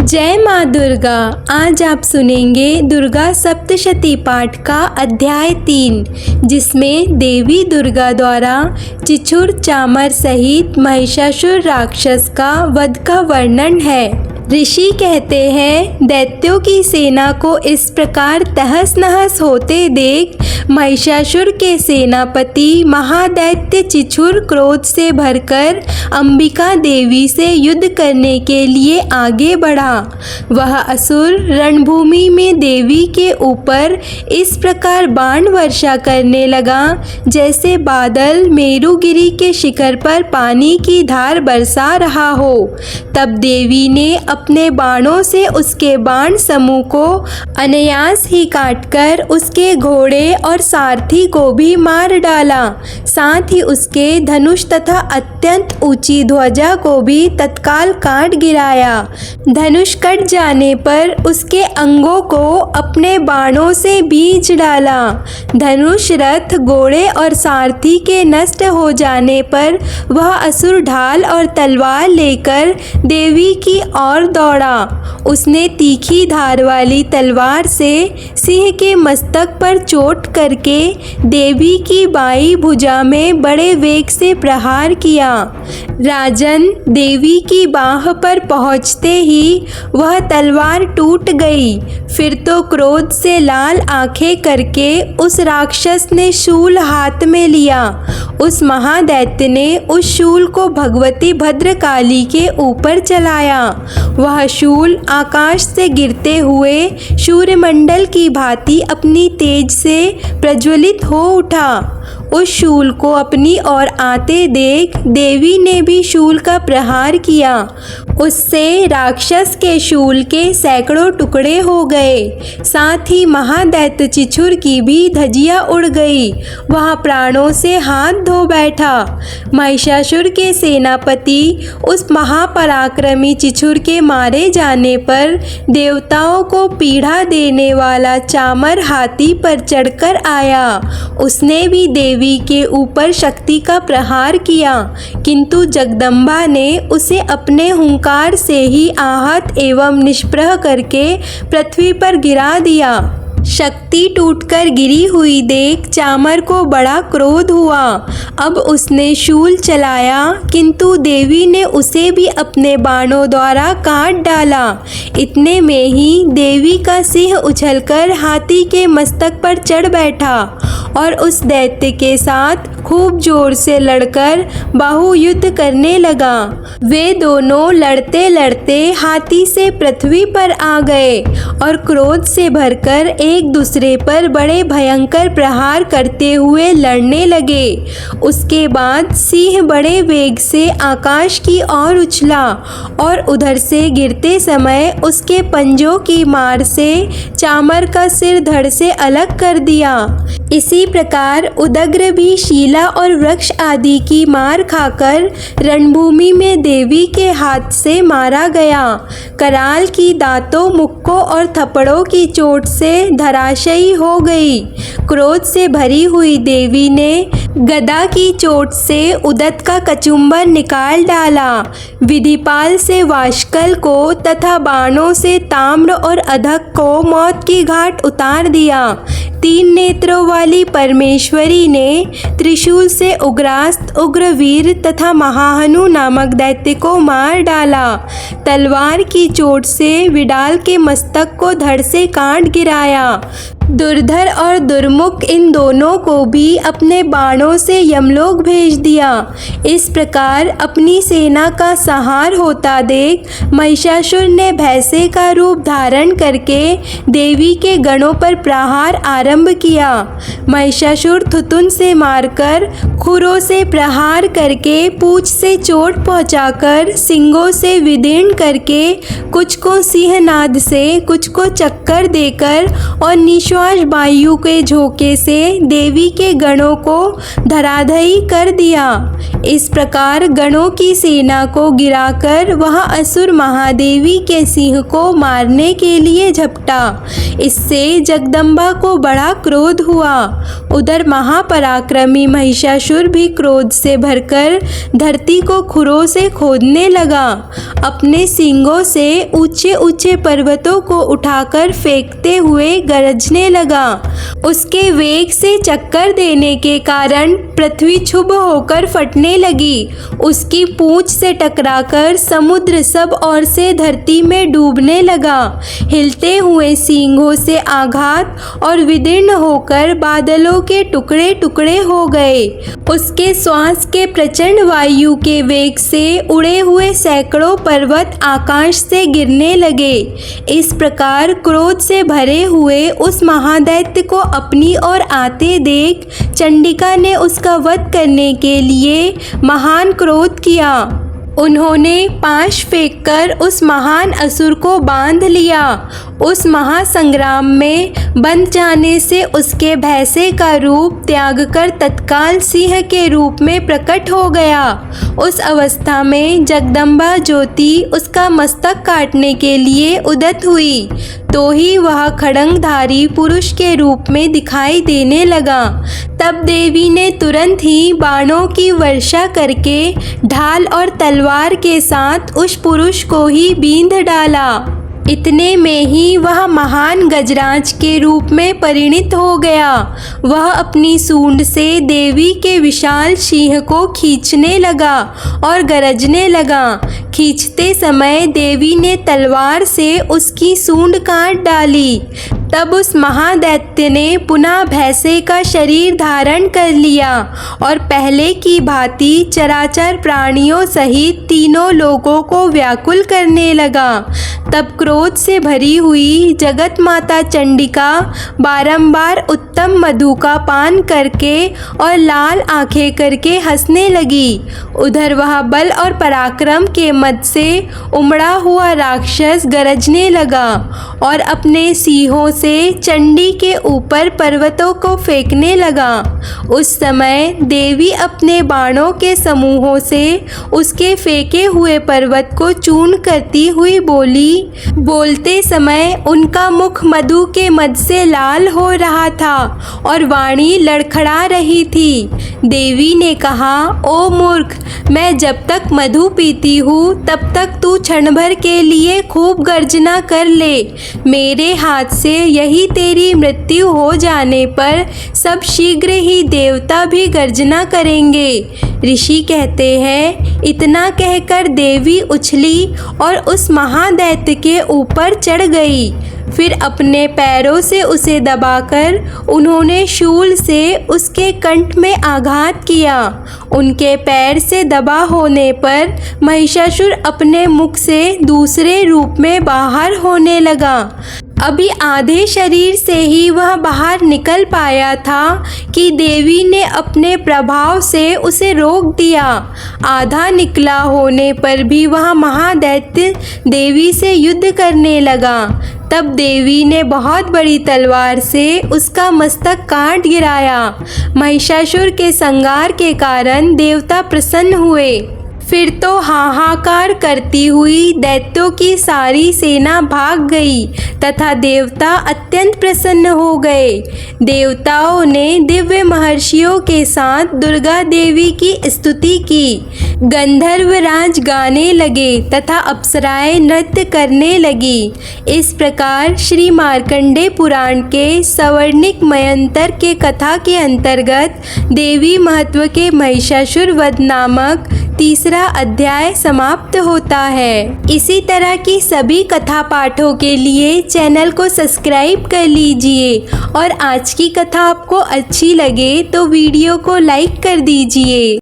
जय माँ दुर्गा। आज आप सुनेंगे दुर्गा सप्तशती पाठ का अध्याय 3, जिसमें देवी दुर्गा द्वारा चिछुर चामर सहित महिषासुर राक्षस का वध का वर्णन है। ऋषि कहते हैं, दैत्यों की सेना को इस प्रकार तहस नहस होते देख महिषासुर के सेनापति महादैत्य चिछुर क्रोध से भरकर अंबिका देवी से युद्ध करने के लिए आगे बढ़ा। वह असुर रणभूमि में देवी के ऊपर इस प्रकार बाण वर्षा करने लगा जैसे बादल मेरुगिरी के शिखर पर पानी की धार बरसा रहा हो। तब देवी ने अपने बाणों से उसके बाण समूह को अनायास ही काटकर उसके घोड़े और सारथी को भी मार डाला। साथ ही उसके धनुष तथा अत्यंत ऊंची ध्वजा को भी तत्काल काट गिराया। धनुष कट जाने पर उसके अंगों को अपने बाणों से बींच डाला। धनुष, रथ, घोड़े और सारथी के नष्ट हो जाने पर वह असुर ढाल और तलवार लेकर देवी की ओर दौड़ा। उसने तीखी धार वाली तलवार से सिंह के मस्तक पर चोट करके देवी की बाईं भुजा में बड़े वेग से प्रहार किया। राजन, देवी की बाह पर पहुंचते ही वह तलवार टूट गई। फिर तो क्रोध से लाल आंखें करके उस राक्षस ने शूल हाथ में लिया। उस महादैत्य ने उस शूल को भगवती भद्रकाली के ऊपर चलाया। वह शूल आकाश से गिरते हुए सूर्यमंडल की भांति अपनी तेज से प्रज्वलित हो उठा। उस शूल को अपनी ओर आते देख देवी ने भी शूल का प्रहार किया। उससे राक्षस के शूल के सैकड़ों टुकड़े हो गए। साथ ही महादैत्य चिछुर की भी धजिया उड़ गई। वह प्राणों से हाथ धो बैठा। महिषासुर के सेनापति उस महापराक्रमी चिछुर के मारे जाने पर देवताओं को पीड़ा देने वाला चामर हाथी पर चढ़कर आया। उसने भी देवी के ऊपर शक्ति का प्रहार किया, किंतु जगदम्बा ने उसे अपने हुंकार से ही आहत एवं निष्प्रह करके पृथ्वी पर गिरा दिया। शक्ति टूटकर गिरी हुई देख चामर को बड़ा क्रोध हुआ। अब उसने शूल चलाया, किंतु देवी ने उसे भी अपने बाणों द्वारा काट डाला। इतने में ही देवी का सिंह उछलकर हाथी के मस्तक पर चढ़ बैठा और उस दैत्य के साथ खूब जोर से लड़कर बाहुयुद्ध करने लगा। वे दोनों लड़ते लड़ते हाथी से पृथ्वी पर आ गए और क्रोध से भरकर एक दूसरे पर बड़े भयंकर प्रहार करते हुए लड़ने लगे। उसके बाद सिंह बड़े वेग से आकाश की ओर उछला और उधर से गिरते समय उसके पंजों की मार से चामर का सिर धड़ से अलग कर दिया। इसी प्रकार उदग्र भी शीला और वृक्ष आदि की मार खाकर रणभूमि में देवी के हाथ से मारा गया। कराल की दांतों, मुक्कों और थप्पड़ों की चोट से धराशायी हो गई। क्रोध से भरी हुई देवी ने गदा की चोट से उदत का कचुम्बर निकाल डाला। विधिपाल से वाष्कल को तथा बाणों से ताम्र और अधक को मौत की घाट उतार दिया। 3 नेत्रों वाली परमेश्वरी ने त्रिशूल से उग्रास्त, उग्रवीर तथा महाहनु नामक दैत्य को मार डाला। तलवार की चोट से विडाल के मस्तक को धड़ से काट गिराया। दुर्धर और दुर्मुख इन दोनों को भी अपने बाणों से यमलोक भेज दिया। इस प्रकार अपनी सेना का संहार होता देख महिषासुर ने भैंसे का रूप धारण करके देवी के गणों पर प्रहार आरंभ किया। महिषासुर थुतुन से मारकर, खुरों से प्रहार करके, पूंछ से चोट पहुंचाकर, सिंगों से विदीर्ण करके, कुछ को सिंहनाद से, कुछ को चक्कर देकर और निशु अविश्वास वायु के झोंके से देवी के गणों को धराधरी कर दिया। इस प्रकार गणों की सेना को गिराकर वह असुर महादेवी के सिंह को मारने के लिए झपटा। इससे जगदम्बा को बड़ा क्रोध हुआ। उधर महापराक्रमी महिषासुर भी क्रोध से भरकर धरती को खुरों से खोदने लगा। अपने सींगों से ऊंचे ऊंचे पर्वतों को उठाकर फेंकते हुए गरजने लगा। उसके वेग से चक्कर देने के कारण पृथ्वी क्षुब्ध होकर फटने लगी। उसकी पूंछ से टकराकर समुद्र सब ओर से धरती में डूबने लगा। हिलते हुए सींगों से आघात और विदीर्ण होकर बादलों के टुकड़े टुकड़े हो गए। उसके श्वास के प्रचंड वायु के वेग से उड़े हुए सैकड़ों पर्वत आकाश से गिरने लगे। इस प्रकार क्रोध से भरे हुए उस महादैत्य को अपनी ओर आते देख चंडिका ने उसका वध करने के लिए महान क्रोध किया। उन्होंने पाश फेंककर उस महान असुर को बांध लिया। उस महासंग्राम में बंध जाने से उसके भैंसे का रूप त्याग कर तत्काल सिंह के रूप में प्रकट हो गया। उस अवस्था में जगदम्बा ज्योति उसका मस्तक काटने के लिए उद्यत हुई, तो ही वह खड्गधारी पुरुष के रूप में दिखाई देने लगा। तब देवी ने तुरंत ही बाणों की वर्षा करके ढाल और तलवार के साथ उस पुरुष को ही बींध डाला। इतने में ही वह महान गजराज के रूप में परिणित हो गया। वह अपनी सूंड से देवी के विशाल सिंह को खींचने लगा और गरजने लगा। खींचते समय देवी ने तलवार से उसकी सूंड काट डाली। तब उस महादैत्य ने पुनः भैंसे का शरीर धारण कर लिया और पहले की भांति चराचर प्राणियों सहित तीनों लोगों को व्याकुल करने लगा। तब क्रोध से भरी हुई जगत माता चंडिका बारंबार उत्तम मधु का पान करके और लाल आंखें करके हंसने लगी। उधर वह बल और पराक्रम के मद से उमड़ा हुआ राक्षस गरजने लगा और अपने सिंहों से चंडी के ऊपर पर्वतों को फेंकने लगा। उस समय देवी अपने बाणों के समूहों से उसके फेंके हुए पर्वत को चूर्ण करती हुई बोली। बोलते समय उनका मुख मधु के मद से लाल हो रहा था और वाणी लड़खड़ा रही थी। देवी ने कहा, ओ मूर्ख, मैं जब तक मधु पीती हूँ तब तक तू क्षण भर के लिए खूब गर्जना कर ले। मेरे हाथ से यही तेरी मृत्यु हो जाने पर सब शीघ्र ही देवता भी गर्जना करेंगे। ऋषि कहते हैं, इतना कहकर देवी उछली और उस महादैत्य के ऊपर चढ़ गई। फिर अपने पैरों से उसे दबाकर उन्होंने शूल से उसके कंठ में आघात किया। उनके पैर से दबा होने पर महिषासुर अपने मुख से दूसरे रूप में बाहर होने लगा। अभी आधे शरीर से ही वह बाहर निकल पाया था कि देवी ने अपने प्रभाव से उसे रोक दिया। आधा निकला होने पर भी वह महादैत्य देवी से युद्ध करने लगा। तब देवी ने बहुत बड़ी तलवार से उसका मस्तक काट गिराया। महिषासुर के संहार के कारण देवता प्रसन्न हुए। फिर तो हाहाकार करती हुई दैत्यों की सारी सेना भाग गई तथा देवता अत्यंत प्रसन्न हो गए। देवताओं ने दिव्य महर्षियों के साथ दुर्गा देवी की स्तुति की। गंधर्वराज गाने लगे तथा अप्सराएं नृत्य करने लगी। इस प्रकार श्री मार्कंडेय पुराण के सवर्णिक मयंतर के कथा के अंतर्गत देवी महत्व के महिषासुर वध नामक तीसरा अध्याय समाप्त होता है। इसी तरह की सभी कथा पाठों के लिए चैनल को सब्सक्राइब कर लीजिए और आज की कथा आपको अच्छी लगे तो वीडियो को लाइक कर दीजिए।